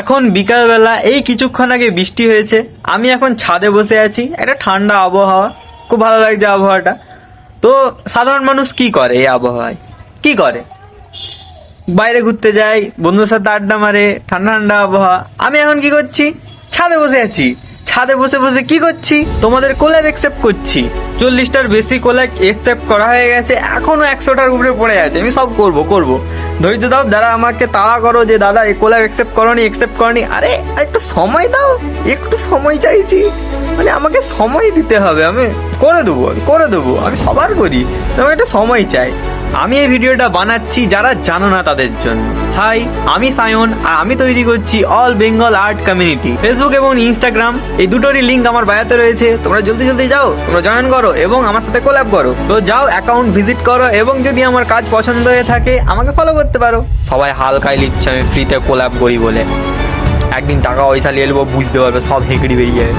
এখন বিকালবেলা এই কিছুক্ষণ আগে বৃষ্টি হয়েছে, আমি এখন ছাদে বসে আছি, একটা ঠান্ডা আবহাওয়া, খুব ভালো লাগছে আবহাওয়াটা। তো সাধারণ মানুষ কি করে এই আবহাওয়ায়? কি করে? বাইরে ঘুরতে যায়, বন্ধুদের সাথে আড্ডা মারে, ঠান্ডা ঠান্ডা আবহাওয়া। আমি এখন কি করছি? ছাদে বসে আছি। ছাদে বসে বসে কি করছি? তোমাদের কোল্যাব অ্যাকসেপ্ট করছি। 40টার বেশি কোল্যাব অ্যাকসেপ্ট করা হয়ে গেছে, এখনো 100টার উপরে পড়ে আছে। আমি সব করব। ধৈর্য দাও, যারা আমাকে তাড়া করো যে দাদা এই কোল্যাব অ্যাকসেপ্ট করনি, আরে একটু সময় দাও, একটু সময় চাইছি। মানে আমাকে সময় দিতে হবে, আমি করে দেবো, আমি সবার করি, তোমাকে একটা সময় চাই। আমি এই ভিডিওটা বানাচ্ছি যারা জানো না তাদের জন্য। হাই, আমি সায়ন, আর আমি তৈরি করছি all Bengal art community. Facebook এবং ইনস্টাগ্রাম এই দুটোরই লিঙ্ক আমার বায়োতে রয়েছে। তোমরা জলদি যাও, তোমরা জয়েন করো এবং আমার সাথে কোল্যাব করো। তো যাও, অ্যাকাউন্ট ভিজিট করো এবং যদি আমার কাজ পছন্দ হয়ে থাকে আমাকে ফলো করতে পারো। সবাই হালকাই লিখছে আমি ফ্রিতে কোল্যাব করি বলে। একদিন টাকা পয়সা নিয়ে নেবো, বুঝতে পারবে, সব হেঁকড়ি বেরিয়ে যাবে।